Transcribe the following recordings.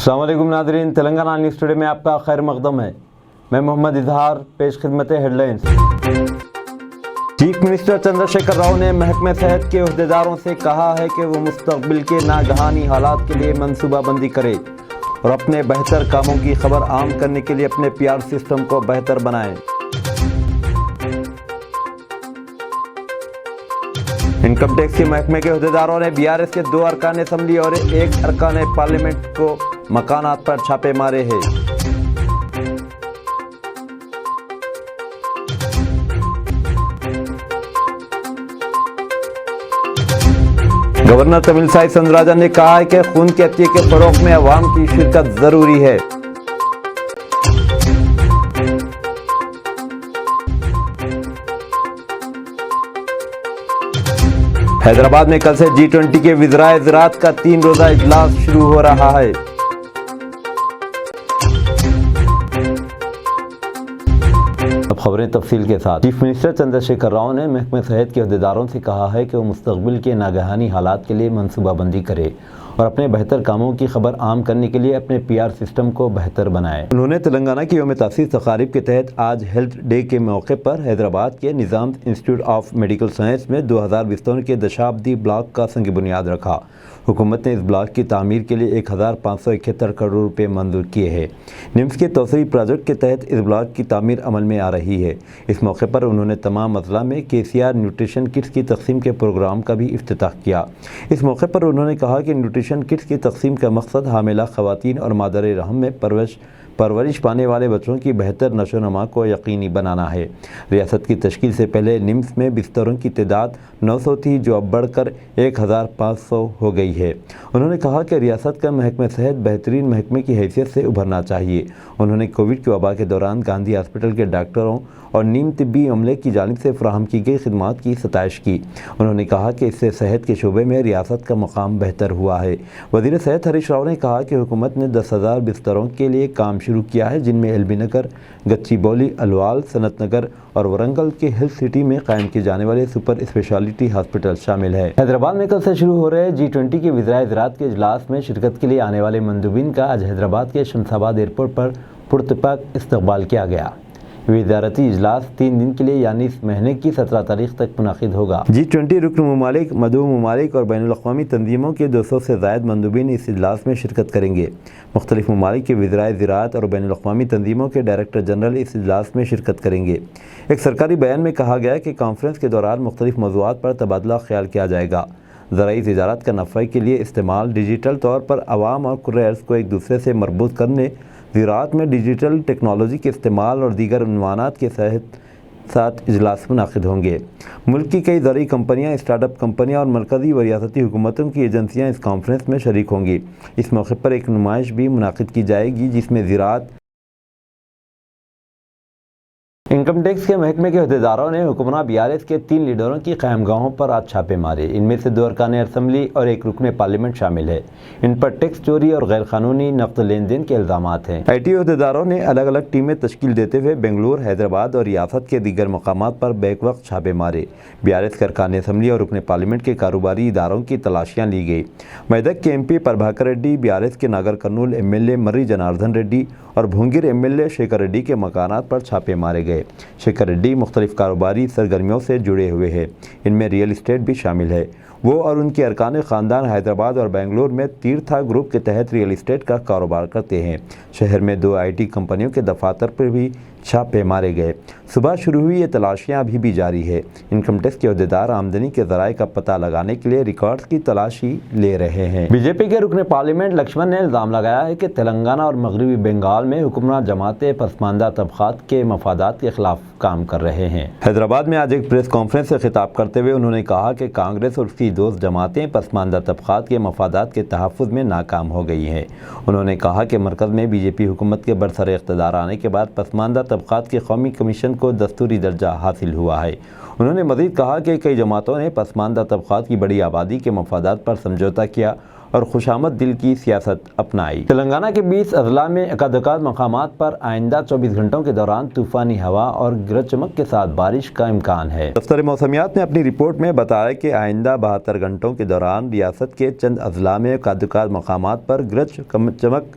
السلام علیکم ناظرین، تلنگانہ نیوز ٹوڈے میں آپ کا خیر مقدم ہے۔ میں محمد اظہار، پیش خدمت headlines. Chief minister Chandra Shekhar Rao نے محکمہ صحت کے عہدیداروں سے کہا ہے کہ وہ مستقبل کے ناگہانی حالات کے لیے منصوبہ بندی کرے اور اپنے بہتر کاموں کی خبر عام کرنے کے لیے اپنے PR سسٹم کو بہتر بنائیں۔ انکم ٹیکس کے محکمے کے عہدیداروں نے BRS کے 2 ارکان اسمبلی اور 1 ارکان پارلیمنٹ کو مکانات پر چھاپے مارے ہیں۔ گورنر تمل سائی سوندراراجن نے کہا ہے کہ خون کے عطیے کے فروغ میں عوام کی شرکت ضروری ہے۔ حیدرآباد میں کل سے G20 کے وزرائے زراعت کا 3 روزہ اجلاس شروع ہو رہا ہے۔ اب خبریں تفصیل کے ساتھ۔ چیف منسٹر چندر شیکھر راؤ نے محکمہ صحت کے عہدیداروں سے کہا ہے کہ وہ مستقبل کے ناگہانی حالات کے لیے منصوبہ بندی کرے اور اپنے بہتر کاموں کی خبر عام کرنے کے لیے اپنے PR سسٹم کو بہتر بنائے۔ انہوں نے تلنگانہ کی یوم تاسیس تقاریب کے تحت آج ہیلتھ ڈے کے موقع پر حیدرآباد کے نظام انسٹی ٹیوٹ آف میڈیکل سائنس میں 2000 بستروں کے دشابدی بلاک کا سنگ بنیاد رکھا۔ حکومت نے اس بلاک کی تعمیر کے لیے 1571 کروڑ روپے منظور کیے ہیں۔ نمس کے توسیعی پروجیکٹ کے تحت اس بلاک کی تعمیر عمل میں آ رہی ہے۔ اس موقع پر انہوں نے تمام اضلاع میں KCR نیوٹریشن کٹس کی تقسیم کے پروگرام کا بھی افتتاح کیا۔ اس موقع پر انہوں نے کہا کہ نیوٹریشن کٹس کی تقسیم کا مقصد حاملہ خواتین اور مادر رحم میں پرورش پانے والے بچوں کی بہتر نشو و نما کو یقینی بنانا ہے۔ ریاست کی تشکیل سے پہلے نمس میں بستروں کی تعداد 900 تھی، جو اب بڑھ کر 1500 ہو گئی ہے۔ انہوں نے کہا کہ ریاست کا محکمہ صحت بہترین محکمے کی حیثیت سے ابھرنا چاہیے۔ انہوں نے کووڈ کی وبا کے دوران گاندھی ہاسپٹل کے ڈاکٹروں اور نیم طبی عملے کی جانب سے فراہم کی گئی خدمات کی ستائش کی۔ انہوں نے کہا کہ اس سے صحت کے شعبے میں ریاست کا مقام بہتر ہوا ہے۔ وزیر صحت ہریش راؤ نے کہا کہ حکومت نے 10,000 بستروں کے لیے کام شروع کیا ہے، جن میں LB نگر، گچی بولی، الوال، سنت نگر اور ورنگل کے ہیلتھ سٹی میں قائم کیے جانے والے سپر اسپیشلٹی ہاسپٹل شامل ہے۔ حیدرآباد میں کل سے شروع ہو رہے G20 کے وزرائے زراعت کے اجلاس میں شرکت کے لیے آنے والے مندوبین کا آج حیدرآباد کے شمس آباد ایئرپورٹ پر پرتپاک استقبال کیا گیا۔ وزارتی اجلاس 3 دن کے لیے یعنی اس مہینے کی 17 تاریخ تک منعقد ہوگا۔ G20 رکن ممالک، مدعو ممالک اور بین الاقوامی تنظیموں کے 200 سے زائد مندوبین اس اجلاس میں شرکت کریں گے۔ مختلف ممالک کے وزرائے زراعت اور بین الاقوامی تنظیموں کے ڈائریکٹر جنرل اس اجلاس میں شرکت کریں گے۔ ایک سرکاری بیان میں کہا گیا کہ کانفرنس کے دوران مختلف موضوعات پر تبادلہ خیال کیا جائے گا۔ زرعی تجارت کا نفع کے لیے استعمال، ڈیجیٹل طور پر عوام اور کرۂ ارض کو ایک دوسرے سے مربوط کرنے، زراعت میں ڈیجیٹل ٹیکنالوجی کے استعمال اور دیگر عنوانات کے ساتھ اجلاس منعقد ہوں گے۔ ملک کی کئی زرعی کمپنیاں، اسٹارٹ اپ کمپنیاں اور مرکزی و ریاستی حکومتوں کی ایجنسیاں اس کانفرنس میں شریک ہوں گی۔ اس موقع پر ایک نمائش بھی منعقد کی جائے گی، جس میں زراعت۔ انکم ٹیکس کے محکمے کے عہدیداروں نے حکمراں BRS کے 3 لیڈروں کی قیام گاہوں پر آج چھاپے مارے۔ ان میں سے 2 ارکان اسمبلی اور 1 رکن پارلیمنٹ شامل ہے۔ ان پر ٹیکس چوری اور غیر قانونی نقد لین دین کے الزامات ہیں۔ IT عہدیداروں نے الگ الگ ٹیمیں تشکیل دیتے ہوئے بنگلور، حیدرآباد اور ریاست کے دیگر مقامات پر بیک وقت چھاپے مارے۔ BRS کے ارکان اسمبلی اور رکن پارلیمنٹ کے کاروباری اداروں کی تلاشیاں لی گئی۔ میدک کے MP پربھاکر ریڈی، BRS کے ناگر کرنول MLA مرری جناردھن ریڈی اور بھونگیر MLA شیکھر ریڈی کے مکانات پر چھاپے مارے گئے۔ شیکھر ریڈی مختلف کاروباری سرگرمیوں سے جڑے ہوئے ہیں۔ ان میں ریئل اسٹیٹ بھی شامل ہے۔ وہ اور ان کے ارکان خاندان حیدرآباد اور بنگلور میں تیرتھا گروپ کے تحت ریئل اسٹیٹ کا کاروبار کرتے ہیں۔ شہر میں 2 IT کمپنیوں کے دفاتر پر بھی چھاپے مارے گئے۔ صبح شروع ہوئی یہ تلاشیاں ابھی بھی جاری ہے۔ انکم ٹیکس کے عہدیدار آمدنی کے ذرائع کا پتہ لگانے کے لیے ریکارڈز کی تلاشی لے رہے ہیں۔ BJP کے رکن پارلیمنٹ لکشمن نے الزام لگایا ہے کہ تلنگانہ اور مغربی بنگال میں حکمراں جماعتیں پسماندہ طبقات کے مفادات کے خلاف کام کر رہے ہیں۔ حیدرآباد میں آج ایک پریس کانفرنس سے خطاب کرتے ہوئے انہوں نے کہا کہ کانگریس اور اس کی دوست جماعتیں پسماندہ طبقات کے مفادات کے تحفظ میں ناکام ہو گئی ہیں۔ انہوں نے کہا کہ مرکز میں BJP حکومت کے برسر اقتدار آنے کے بعد پسماندہ طبقات کے قومی کمیشن کو دستوری درجہ حاصل ہوا ہے۔ انہوں نے مزید کہا کہ کئی جماعتوں نے پسماندہ طبقات کی بڑی آبادی کے مفادات پر سمجھوتہ کیا اور خوشامد دل کی سیاست اپنائی۔ تلنگانہ کے 20 اضلاع میں اکادکاد مقامات پر آئندہ 24 گھنٹوں کے دوران طوفانی ہوا اور گرج چمک کے ساتھ بارش کا امکان ہے۔ دفتر موسمیات نے اپنی رپورٹ میں بتایا کہ آئندہ 72 گھنٹوں کے دوران ریاست کے چند اضلاع میں اکادکاد مقامات پر گرج چمک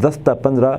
10-15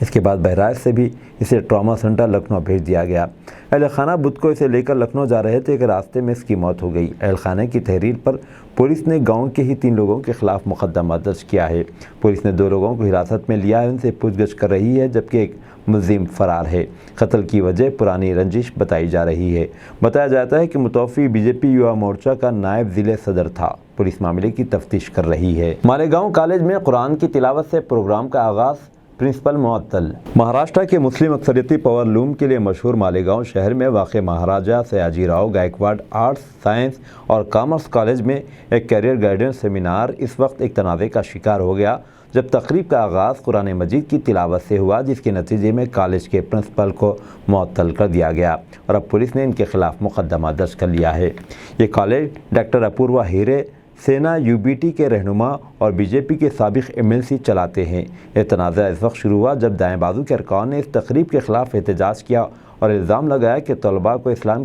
اس کے بعد بہرائچ سے بھی اسے ٹراما سینٹر لکھنؤ بھیج دیا گیا۔ اہل خانہ بدھ کو اسے لے کر لکھنؤ جا رہے تھے کہ راستے میں اس کی موت ہو گئی۔ اہل خانہ کی تحریر پر پولیس نے گاؤں کے ہی 3 لوگوں کے خلاف مقدمہ درج کیا ہے۔ پولیس نے 2 لوگوں کو حراست میں لیا ہے، ان سے پوچھ گچھ کر رہی ہے، جبکہ ایک ملزم فرار ہے۔ قتل کی وجہ پرانی رنجش بتائی جا رہی ہے۔ بتایا جاتا ہے کہ متوفی بی جے پی یووا مورچہ کا نائب ضلع صدر تھا۔ پولیس معاملے کی تفتیش کر رہی ہے۔ مالیگاؤں کالج میں قرآن کی تلاوت سے پروگرام کا آغاز، پرنسپل معطل۔ مہاراشٹر کے مسلم اکثریتی پاور لوم کے لیے مشہور مالیگاؤں شہر میں واقع مہاراجہ سیاجی راؤ گائیکواڑ آرٹس، سائنس اور کامرس کالج میں ایک کیریئر گائیڈنس سیمینار اس وقت ایک تنازع کا شکار ہو گیا جب تقریب کا آغاز قرآن مجید کی تلاوت سے ہوا، جس کے نتیجے میں کالج کے پرنسپل کو معطل کر دیا گیا اور اب پولیس نے ان کے خلاف مقدمہ درج کر لیا ہے۔ یہ کالج ڈاکٹر اپوروا ہیرے سینا UBT کے رہنما اور بی جے پی کے سابق MLC چلاتے ہیں۔ یہ تنازع اس وقت شروع ہوا جب دائیں بازو کے ارکان نے اس تقریب کے خلاف احتجاج کیا اور الزام لگایا کہ طلباء کو اسلام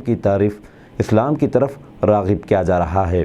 کی طرف راغب کیا جا رہا ہے۔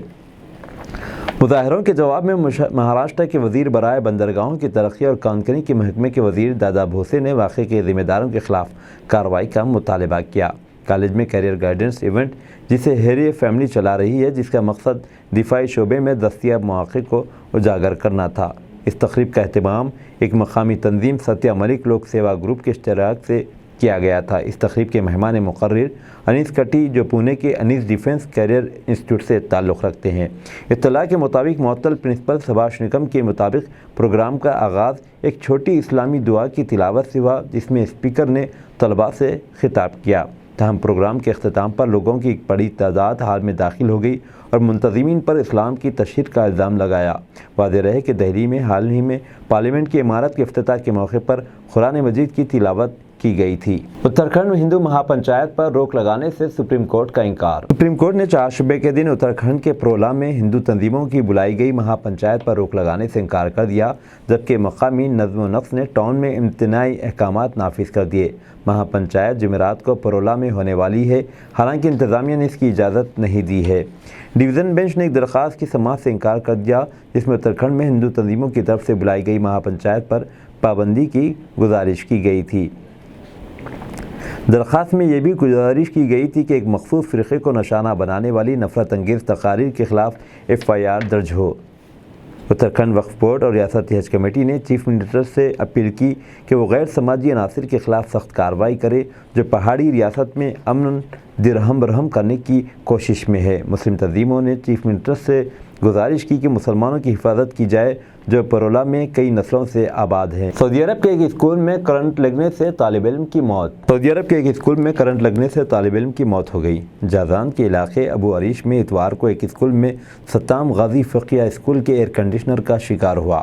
مظاہروں کے جواب میں مہاراشٹر کے وزیر برائے بندرگاہوں کی ترقی اور کانکنی کے محکمے کے وزیر دادا بھوسے نے واقعے کے ذمہ داروں کے خلاف کارروائی کا مطالبہ کیا۔ کالج میں کیریئر گائیڈنس ایونٹ جسے ہیرے فیملی چلا رہی ہے، جس کا مقصد دفاعی شعبے میں دستیاب مواقع کو اجاگر کرنا تھا۔ اس تقریب کا اہتمام ایک مقامی تنظیم ستیہ ملک لوک سیوا گروپ کے اشتراک سے کیا گیا تھا۔ اس تقریب کے مہمان مقرر انیس کٹی جو پونے کے انیس ڈیفنس کیریئر انسٹیٹیوٹ سے تعلق رکھتے ہیں۔ اطلاع کے مطابق معطل پرنسپل سبھاش نکم کے مطابق پروگرام کا آغاز ایک چھوٹی اسلامی دعا کی تلاوت سے ہوا، جس میں اسپیکر نے طلباء سے خطاب کیا۔ تاہم پروگرام کے اختتام پر لوگوں کی ایک بڑی تعداد ہال میں داخل ہو گئی اور منتظمین پر اسلام کی تشہیر کا الزام لگایا۔ واضح رہے کہ دہلی میں حال ہی میں پارلیمنٹ کی عمارت کے افتتاح کے موقع پر قرآن مجید کی تلاوت کی گئی تھی۔ اتراکھنڈ میں ہندو مہا پنچایت پر روک لگانے سے سپریم کورٹ کا انکار۔ سپریم کورٹ نے چہارشنبے کے دن اتراکھنڈ کے پرولا میں ہندو تنظیموں کی بلائی گئی مہا پنچایت پر روک لگانے سے انکار کر دیا، جبکہ مقامی نظم و نسق نے ٹاؤن میں امتناعی احکامات نافذ کر دیے۔ مہا پنچایت جمعرات کو پرولا میں ہونے والی ہے، حالانکہ انتظامیہ نے اس کی اجازت نہیں دی ہے۔ ڈویژن بینچ نے ایک درخواست کی سماعت سے انکار کر دیا، جس میں اتراکھنڈ میں ہندو تنظیموں کی طرف سے بلائی گئی مہا پنچایت پر پابندی کی گزارش کی گئی تھی۔ درخواست میں یہ بھی گزارش کی گئی تھی کہ ایک مخصوص فرقے کو نشانہ بنانے والی نفرت انگیز تقاریر کے خلاف FIR درج ہو۔ اتراکھنڈ وقف بورڈ اور ریاستی حج کمیٹی نے چیف منسٹر سے اپیل کی کہ وہ غیر سماجی عناصر کے خلاف سخت کارروائی کرے جو پہاڑی ریاست میں امن درہم برہم کرنے کی کوشش میں ہے۔ مسلم تنظیموں نے چیف منسٹر سے گزارش کی کہ مسلمانوں کی حفاظت کی جائے جو پرولا میں کئی نسلوں سے آباد ہیں۔ سعودی عرب کے ایک اسکول میں کرنٹ لگنے سے طالب علم کی موت۔ سعودی عرب کے ایک اسکول میں کرنٹ لگنے سے طالب علم کی موت ہو گئی۔ جازان کے علاقے ابو عریش میں اتوار کو ایک اسکول میں ستام غازی فقیہ اسکول کے ایئر کنڈیشنر کا شکار ہوا۔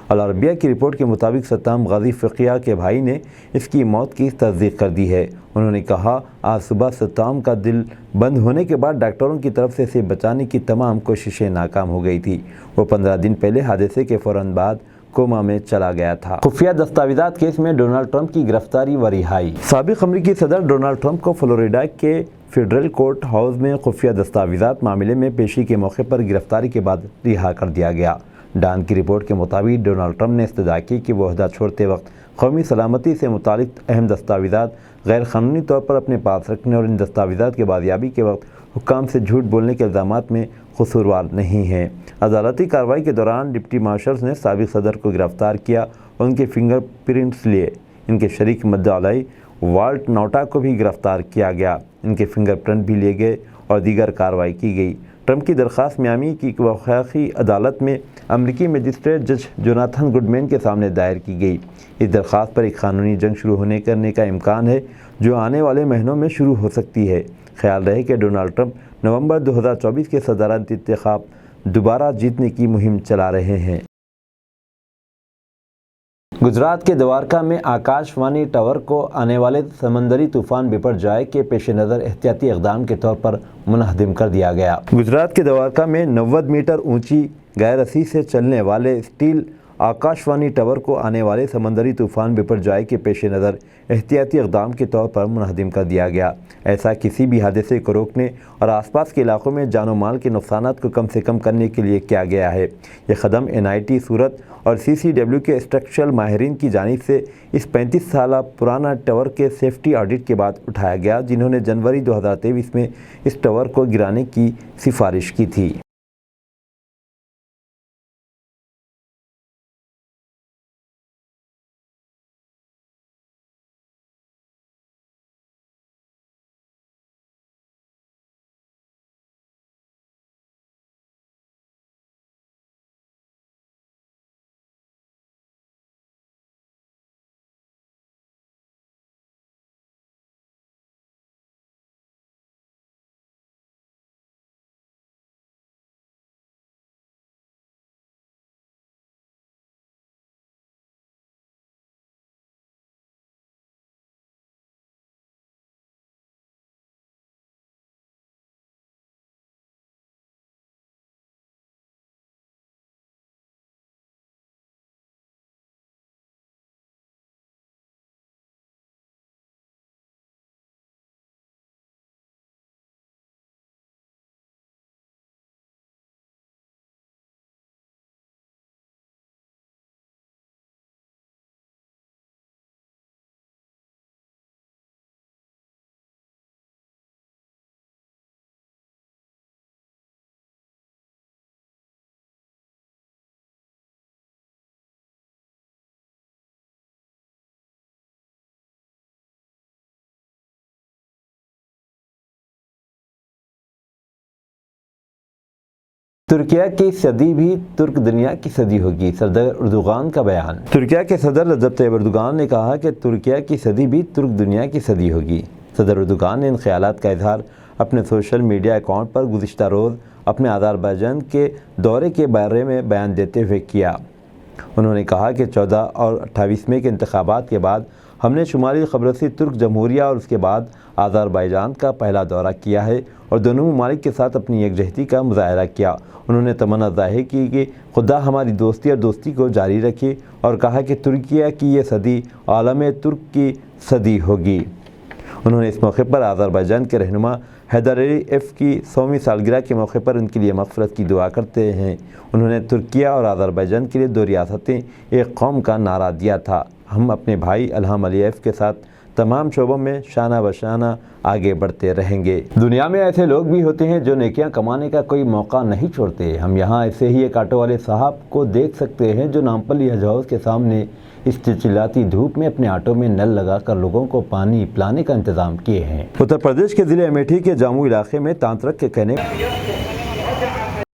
العربیہ کی رپورٹ کے مطابق ستام غازی فقیہ کے بھائی نے اس کی موت کی تصدیق کر دی ہے۔ انہوں نے کہا، آج صبح ستام کا دل بند ہونے کے بعد ڈاکٹروں کی طرف سے اسے بچانے کی تمام کوششیں ناکام ہو گئی تھی۔ وہ 15 دن پہلے حادثے کے فوراً بعد کوما میں چلا گیا تھا۔ خفیہ دستاویزات کیس میں ڈونلڈ ٹرمپ کی گرفتاری و رہائی۔ سابق امریکی صدر ڈونلڈ ٹرمپ کو فلوریڈا کے فیڈرل کورٹ ہاؤس میں خفیہ دستاویزات معاملے میں پیشی کے موقع پر گرفتاری کے بعد رہا کر دیا گیا۔ ڈان کی رپورٹ کے مطابق ڈونلڈ ٹرمپ نے استدعا کی کہ وہ عہدہ چھوڑتے وقت قومی سلامتی سے متعلق اہم دستاویزات غیر قانونی طور پر اپنے پاس رکھنے اور ان دستاویزات کے بازیابی کے وقت حکام سے جھوٹ بولنے کے الزامات میں قصوروار نہیں ہیں۔ عدالتی کارروائی کے دوران ڈپٹی مارشلز نے سابق صدر کو گرفتار کیا اور ان کے فنگر پرنٹس لیے۔ ان کے شریک مدعی والٹ نوٹا کو بھی گرفتار کیا گیا، ان کے فنگر پرنٹ بھی لیے گئے اور دیگر کارروائی کی گئی۔ ٹرمپ کی درخواست میامی کی وفاقی عدالت میں امریکی مجسٹریٹ جج جوناتھن گڈمین کے سامنے دائر کی گئی۔ اس درخواست پر ایک قانونی جنگ شروع کرنے کا امکان ہے جو آنے والے مہینوں میں شروع ہو سکتی ہے۔ خیال رہے کہ ڈونلڈ ٹرمپ نومبر 2024 کے صدارتی انتخاب دوبارہ جیتنے کی مہم چلا رہے ہیں۔ گجرات کے دوارکا میں آکاش وانی ٹاور کو آنے والے سمندری طوفان بپر جائے کے پیش نظر احتیاطی اقدام کے طور پر منہدم کر دیا گیا۔ گجرات کے دوارکا میں 90 میٹر اونچی غیر رسی سے چلنے والے اسٹیل آکاشوانی ٹاور کو آنے والے سمندری طوفان بپرجوائے کے پیش نظر احتیاطی اقدام کے طور پر منہدم کر دیا گیا۔ ایسا کسی بھی حادثے کو روکنے اور آس پاس کے علاقوں میں جان و مال کے نقصانات کو کم سے کم کرنے کے لیے کیا گیا ہے۔ یہ قدم NIT سورت اور CCW کے اسٹرکچرل ماہرین کی جانب سے اس 35 سالہ پرانا ٹاور کے سیفٹی آڈٹ کے بعد اٹھایا گیا، جنہوں نے جنوری 2023 میں اس ٹاور کو گرانے کی سفارش کی تھی۔ ترکیہ کی صدی بھی ترک دنیا کی صدی ہوگی، صدر اردوغان کا بیان۔ ترکیہ کے صدر رجب طیب اردوغان نے کہا کہ ترکیہ کی صدی بھی ترک دنیا کی صدی ہوگی۔ صدر اردوغان نے ان خیالات کا اظہار اپنے سوشل میڈیا اکاؤنٹ پر گزشتہ روز اپنے آذربائیجان کے دورے کے بارے میں بیان دیتے ہوئے کیا۔ انہوں نے کہا کہ 14 اور 28 مئی کے انتخابات کے بعد ہم نے شمالی قبرصی ترک جمہوریہ اور اس کے بعد آذربائیجان کا پہلا دورہ کیا ہے اور دونوں ممالک کے ساتھ اپنی یکجہتی کا مظاہرہ کیا۔ انہوں نے تمنا ظاہر کی کہ خدا ہماری دوستی اور دوستی کو جاری رکھے اور کہا کہ ترکیہ کی یہ صدی عالم ترک کی صدی ہوگی۔ انہوں نے اس موقع پر آذربائیجان کے رہنما حیدر علیف کی 100ویں سالگرہ کے موقع پر ان کے لیے مغفرت کی دعا کرتے ہیں۔ انہوں نے ترکیہ اور آذربائیجان کے لیے 2 ریاستیں ایک قوم کا نعرہ دیا تھا۔ ہم اپنے بھائی الہام علیف کے ساتھ تمام شعبوں میں شانہ بشانہ آگے بڑھتے رہیں گے۔ دنیا میں ایسے لوگ بھی ہوتے ہیں جو نیکیاں کمانے کا کوئی موقع نہیں چھوڑتے۔ ہم یہاں ایسے ہی ایک آٹو والے صاحب کو دیکھ سکتے ہیں جو نامپلی حج ہاؤس کے سامنے اس چلچلاتی دھوپ میں اپنے آٹو میں نل لگا کر لوگوں کو پانی پلانے کا انتظام کیے ہیں۔ اتر پردیش کے ضلع امیٹھی کے جامو علاقے میں تانترک کے کہنے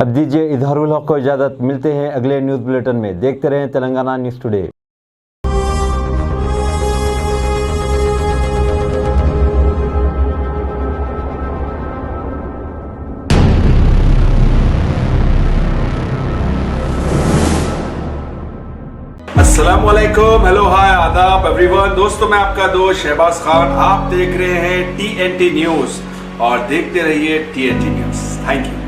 اب دیجیے اظہار الحق کو اجازت۔ ملتے ہیں اگلے نیوز بلیٹن میں۔ دیکھتے رہیں تلنگانہ نیوز ٹوڈے۔ السلام علیکم، ہیلو ہائے آداب ایوری ون۔ دوستوں میں آپ کا دوست شہباز خان، آپ دیکھ رہے ہیں TNT نیوز اور دیکھتے رہیے TNT نیوز۔ Thank you.